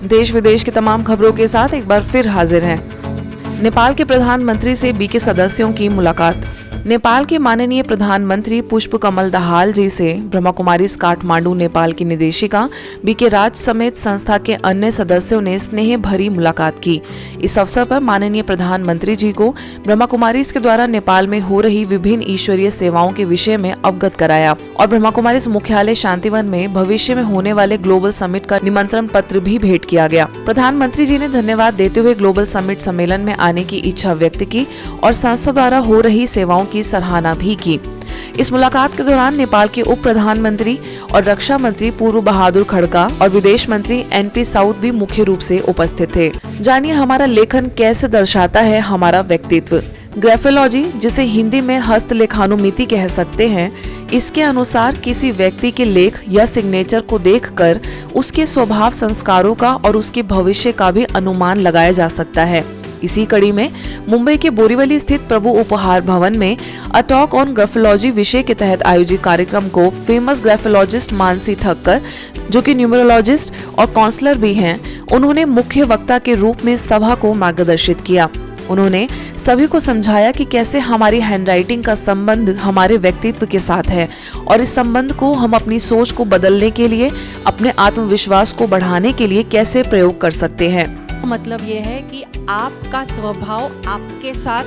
देश विदेश की तमाम खबरों के साथ एक बार फिर हाजिर हैं। नेपाल के प्रधानमंत्री से बीके सदस्यों की मुलाकात। नेपाल के माननीय प्रधानमंत्री पुष्प कमल दाहाल जी से ब्रह्मा कुमारीज काठमांडू नेपाल की निदेशिका बीके राज समेत संस्था के अन्य सदस्यों ने स्नेह भरी मुलाकात की। इस अवसर पर माननीय प्रधानमंत्री जी को ब्रह्मा कुमारीज के द्वारा नेपाल में हो रही विभिन्न ईश्वरीय सेवाओं के विषय में अवगत कराया और ब्रह्मा कुमारीज मुख्यालय शांतिवन में भविष्य में होने वाले ग्लोबल समिट का निमंत्रण पत्र भी भेंट किया गया। प्रधानमंत्री जी ने धन्यवाद देते हुए ग्लोबल समिट सम्मेलन में आने की इच्छा व्यक्त की और संस्था द्वारा हो रही सेवाओं की सराहना भी की। इस मुलाकात के दौरान नेपाल के उप प्रधानमंत्री और रक्षा मंत्री पूर्व बहादुर खड़का और विदेश मंत्री एनपी साउद भी मुख्य रूप से उपस्थित थे। जानिए हमारा लेखन कैसे दर्शाता है हमारा व्यक्तित्व। ग्राफोलॉजी, जिसे हिंदी में हस्तलेखानुमिति कह सकते हैं, इसके अनुसार किसी व्यक्ति के लेख या सिग्नेचर को देखकर उसके स्वभाव, संस्कारों का और उसके भविष्य का भी अनुमान लगाया जा सकता है। इसी कड़ी में मुंबई के बोरीवली स्थित प्रभु उपहार भवन में अ टॉक ऑन ग्राफोलॉजी विषय के तहत आयोजित कार्यक्रम को फेमस ग्राफोलॉजिस्ट मानसी ठक्कर, जो कि न्यूमरोलॉजिस्ट और काउंसलर भी हैं, उन्होंने मुख्य वक्ता के रूप में सभा को मार्गदर्शित किया। उन्होंने सभी को समझाया कि कैसे हमारी हैंडराइटिंग का संबंध हमारे व्यक्तित्व के साथ है और इस संबंध को हम अपनी सोच को बदलने के लिए, अपने आत्मविश्वास को बढ़ाने के लिए कैसे प्रयोग कर सकते हैं। मतलब ये है कि आपका स्वभाव आपके साथ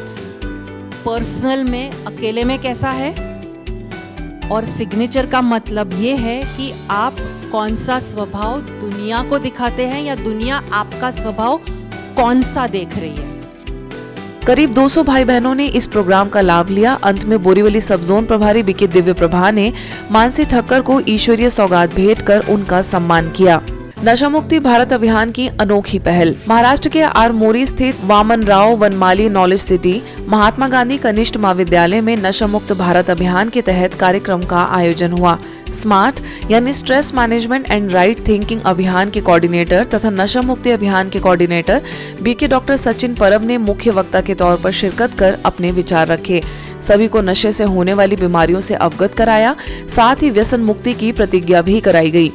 पर्सनल में, अकेले में कैसा है, और सिग्नेचर का मतलब ये है कि आप कौन सा स्वभाव दुनिया को दिखाते हैं या दुनिया आपका स्वभाव कौन सा देख रही है। करीब 200 भाई बहनों ने इस प्रोग्राम का लाभ लिया। अंत में बोरीवली सब जोन प्रभारी बीके दिव्य प्रभा ने मानसी ठक्कर को ईश्वरीय सौगात भेंट कर उनका सम्मान किया। नशा मुक्ति भारत अभियान की अनोखी पहल। महाराष्ट्र के आरमोरी स्थित वामन राव वनमाली नॉलेज सिटी महात्मा गांधी कनिष्ठ महाविद्यालय में नशा मुक्त भारत अभियान के तहत कार्यक्रम का आयोजन हुआ। स्मार्ट यानी stress management and right thinking अभियान के कोऑर्डिनेटर तथा नशा मुक्ति अभियान के कोऑर्डिनेटर बीके डॉक्टर सचिन परब ने मुख्य वक्ता के तौर पर शिरकत कर अपने विचार रखे। सभी को नशे से होने वाली बीमारियों से अवगत कराया, साथ ही व्यसन मुक्ति की प्रतिज्ञा भी कराई गई।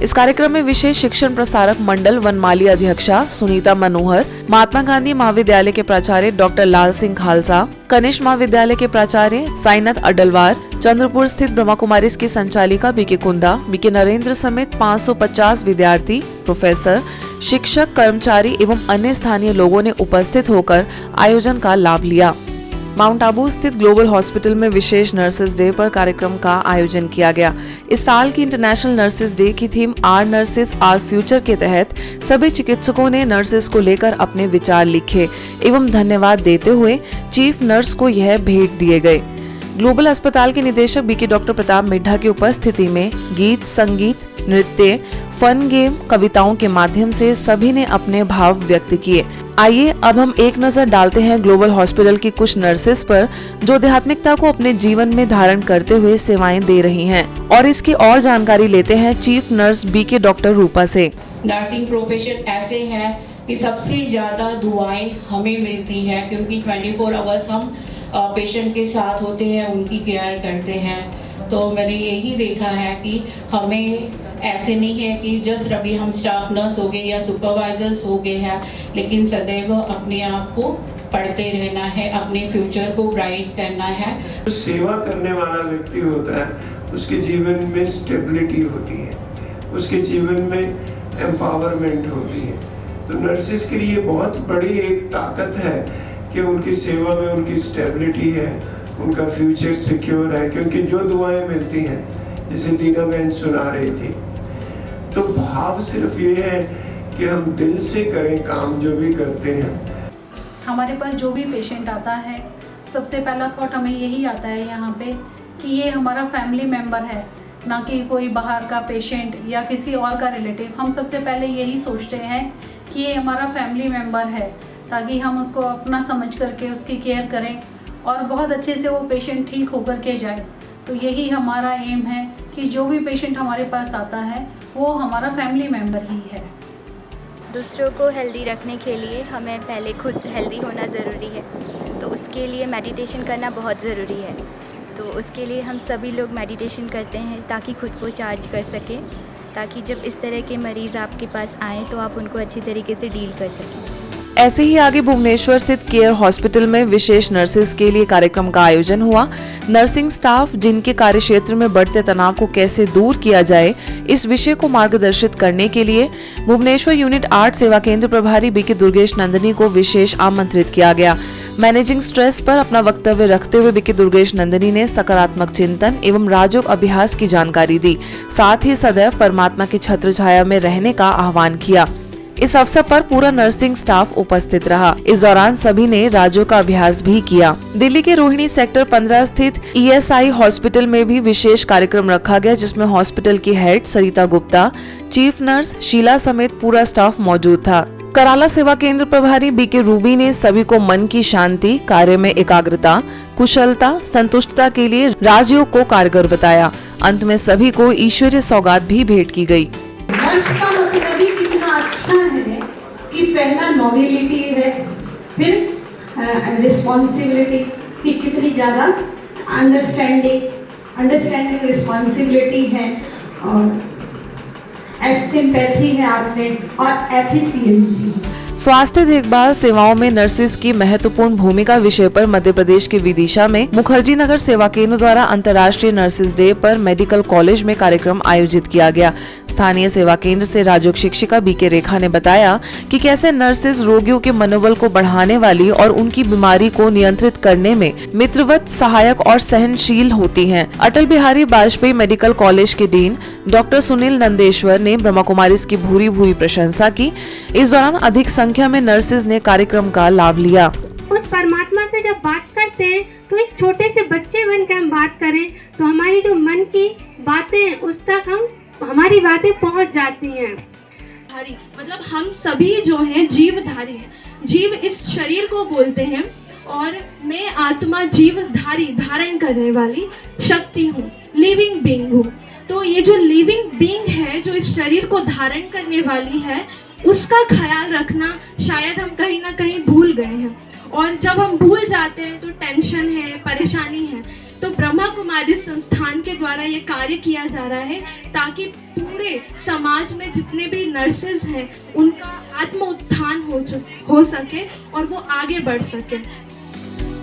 इस कार्यक्रम में विशेष शिक्षण प्रसारक मंडल वनमाली अध्यक्षा सुनीता मनोहर, महात्मा गांधी महाविद्यालय के प्राचार्य डॉक्टर लाल सिंह खालसा, कनिष्ठ महाविद्यालय के प्राचार्य साइनाथ अडलवार, चंद्रपुर स्थित ब्रह्मा कुमारीज की संचालिका बीके कुंदा, बीके नरेंद्र समेत 550 विद्यार्थी, प्रोफेसर, शिक्षक, कर्मचारी एवं अन्य स्थानीय लोगों ने उपस्थित होकर आयोजन का लाभ लिया। माउंट आबू स्थित ग्लोबल हॉस्पिटल में विशेष नर्सेज डे पर कार्यक्रम का आयोजन किया गया। इस साल की इंटरनेशनल नर्सेज डे की theme our nurses our future के तहत सभी चिकित्सकों ने नर्सेज को लेकर अपने विचार लिखे एवं धन्यवाद देते हुए चीफ नर्स को यह भेंट दिए गए। ग्लोबल अस्पताल के निदेशक बीके डॉक्टर प्रताप मिड्ढा की उपस्थिति में गीत, संगीत, नृत्य, फन गेम, कविताओं के माध्यम से सभी ने अपने भाव व्यक्त किए। आइए अब हम एक नजर डालते हैं ग्लोबल हॉस्पिटल की कुछ नर्सेस पर जो आध्यात्मिकता को अपने जीवन में धारण करते हुए सेवाएं दे रही हैं, और इसकी और जानकारी लेते हैं चीफ नर्स बीके डॉक्टर रूपा से। नर्सिंग प्रोफेशन ऐसे है कि सबसे ज्यादा दुआएं हमें मिलती है, क्योंकि 24 आवर्स हम पेशेंट के साथ होते हैं, उनकी केयर करते हैं। तो मैंने यही देखा है कि हमें ऐसे नहीं है कि जस्ट अभी हम स्टाफ नर्स हो गए या सुपरवाइजर्स हो गए हैं, लेकिन सदैव अपने आप को पढ़ते रहना है, अपने फ्यूचर को ब्राइट करना है। जो सेवा करने वाला व्यक्ति होता है उसके जीवन में स्टेबिलिटी होती है, उसके जीवन में एम्पावरमेंट होती है। तो नर्सेस के लिए बहुत बड़ी एक ताकत है कि उनकी सेवा में उनकी स्टेबिलिटी है, उनका फ्यूचर सिक्योर है, क्योंकि जो दुआएं मिलती हैं, जैसे दीना बहन सुना रही थी, तो भाव सिर्फ ये है कि हम दिल से करें काम जो भी करते हैं। हमारे पास जो भी पेशेंट आता है, सबसे पहला थॉट हमें यही आता है यहाँ पे कि ये हमारा फैमिली मेम्बर है, ना कि कोई बाहर का पेशेंट या किसी और का रिलेटिव। हम सबसे पहले यही सोचते हैं कि ये हमारा फैमिली मेम्बर है, ताकि हम उसको अपना समझ करके उसकी केयर करें और बहुत अच्छे से वो पेशेंट ठीक होकर के जाए। तो यही हमारा एम है कि जो भी पेशेंट हमारे पास आता है वो हमारा फैमिली मेम्बर ही है। दूसरों को हेल्दी रखने के लिए हमें पहले खुद हेल्दी होना ज़रूरी है, तो उसके लिए मेडिटेशन करना बहुत ज़रूरी है। तो उसके लिए हम सभी लोग मेडिटेशन करते हैं ताकि खुद को चार्ज कर सकें, ताकि जब इस तरह के मरीज़ आपके पास आएँ तो आप उनको अच्छी तरीके से डील कर सकें। ऐसे ही आगे भुवनेश्वर स्थित केयर हॉस्पिटल में विशेष नर्सेज के लिए कार्यक्रम का आयोजन हुआ। नर्सिंग स्टाफ जिनके कार्यक्षेत्र में बढ़ते तनाव को कैसे दूर किया जाए, इस विषय को मार्गदर्शित करने के लिए भुवनेश्वर यूनिट 8 सेवा केंद्र प्रभारी बीके दुर्गेश नंदनी को विशेष आमंत्रित किया गया। मैनेजिंग स्ट्रेस पर अपना वक्तव्य रखते हुए बीके दुर्गेश नंदनी ने सकारात्मक चिंतन एवं राजयोग अभ्यास की जानकारी दी। साथ ही सदैव परमात्मा की छत्र छाया में रहने का आह्वान किया। इस अवसर पर पूरा नर्सिंग स्टाफ उपस्थित रहा। इस दौरान सभी ने राजयोग का अभ्यास भी किया। दिल्ली के रोहिणी सेक्टर 15 स्थित ESI हॉस्पिटल में भी विशेष कार्यक्रम रखा गया, जिसमें हॉस्पिटल की हेड सरिता गुप्ता, चीफ नर्स शीला समेत पूरा स्टाफ मौजूद था। कराला सेवा केंद्र प्रभारी बीके रूबी ने सभी को मन की शांति, कार्य में एकाग्रता, कुशलता, संतुष्टता के लिए राजयोग को कारगर बताया। अंत में सभी को ईश्वरीय सौगात भी भेंट की गई। अच्छा है कि पहला नॉबिलिटी है, फिर रिस्पॉन्सिबिलिटी की कितनी ज़्यादा अंडरस्टैंडिंग रिस्पॉन्सिबिलिटी है, और सिंपैथी है आप में, और एफिशिएंसी। स्वास्थ्य देखभाल सेवाओं में नर्सेज की महत्वपूर्ण भूमिका विषय पर मध्य प्रदेश के विदिशा में मुखर्जी नगर सेवा केंद्र द्वारा अंतर्राष्ट्रीय नर्सेज डे पर मेडिकल कॉलेज में कार्यक्रम आयोजित किया गया। स्थानीय सेवा केंद्र से राजयोग शिक्षिका बीके रेखा ने बताया कि कैसे नर्सेज रोगियों के मनोबल को बढ़ाने वाली और उनकी बीमारी को नियंत्रित करने में मित्रवत, सहायक और सहनशील होती हैं। अटल बिहारी वाजपेयी मेडिकल कॉलेज के डीन डॉक्टर सुनील नंदेश्वर ने ब्रह्मा कुमारीज की भूरी प्रशंसा की। इस दौरान अधिक संख्या में नर्सेज ने कार्यक्रम का लाभ लिया। उस परमात्मा से जब बात करते हैं तो एक छोटे से बच्चे बनकर हम बात करें तो हमारी जो मन की बातें हैं उस तक हमारी बातें पहुंच जाती हैं। मतलब हम सभी जो हैं जीवधारी हैं। जीव इस शरीर को बोलते हैं और मैं आत्मा जीवधारी, धारण करने वाली शक्ति हूँ, लिविंग बीइंग हूँ। तो ये जो लिविंग बीइंग है, जो इस शरीर को धारण करने वाली है, उसका ख्याल रखना शायद हम कहीं ना कहीं भूल गए हैं। और जब हम भूल जाते हैं तो टेंशन है, परेशानी है। तो ब्रह्मा कुमारी संस्थान के द्वारा ये कार्य किया जा रहा है ताकि पूरे समाज में जितने भी नर्सेज हैं उनका आत्म उत्थान हो सके और वो आगे बढ़ सके।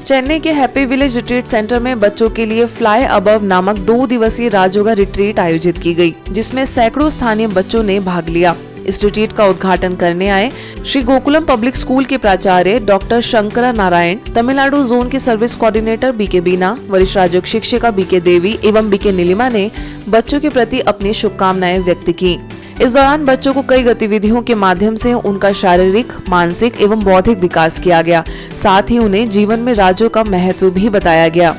चेन्नई के हैप्पी विलेज रिट्रीट सेंटर में बच्चों के लिए फ्लाई अबव नामक 2 दिवसीय राजयोगा रिट्रीट आयोजित की गई, जिसमें सैकड़ों स्थानीय बच्चों ने भाग लिया। इस रिट्रीट का उद्घाटन करने आए श्री गोकुलम पब्लिक स्कूल के प्राचार्य डॉक्टर शंकरा नारायण, तमिलनाडु जोन के सर्विस कोऑर्डिनेटर बीके बीना, वरिष्ठ राजयोग शिक्षिका बीके देवी एवं बीके नीलिमा ने बच्चों के प्रति अपनी शुभकामनाएं व्यक्त की। इस दौरान बच्चों को कई गतिविधियों के माध्यम से उनका शारीरिक, मानसिक एवं बौद्धिक विकास किया गया। साथ ही उन्हें जीवन में राजयोग का महत्व भी बताया गया।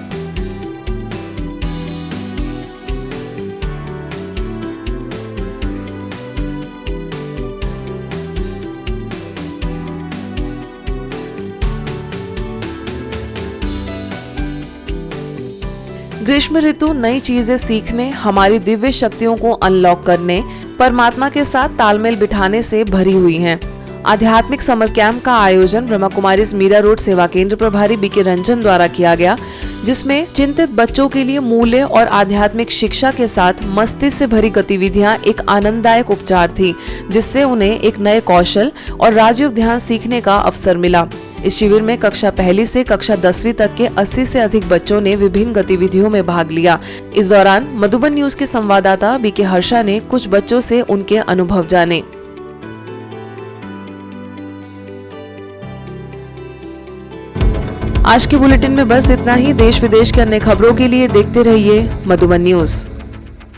ग्रीष्म ऋतु नई चीजें सीखने, हमारी दिव्य शक्तियों को अनलॉक करने, परमात्मा के साथ तालमेल बिठाने से भरी हुई है। आध्यात्मिक समर कैंप का आयोजन ब्रह्मा कुमारीज मीरा रोड सेवा केंद्र प्रभारी बीके रंजन द्वारा किया गया, जिसमें चिंतित बच्चों के लिए मूल्य और आध्यात्मिक शिक्षा के साथ मस्तिष्क से भरी गतिविधियां एक आनंददायक उपचार थी, जिससे उन्हें एक नए कौशल और राजयोग ध्यान सीखने का अवसर मिला। इस शिविर में कक्षा 1 से कक्षा 10वीं तक के 80 से अधिक बच्चों ने विभिन्न गतिविधियों में भाग लिया। इस दौरान मधुबन न्यूज के संवाददाता बीके हर्षा ने कुछ बच्चों से उनके अनुभव जाने। आज के बुलेटिन में बस इतना ही। देश विदेश के अन्य खबरों के लिए देखते रहिए मधुबन न्यूज।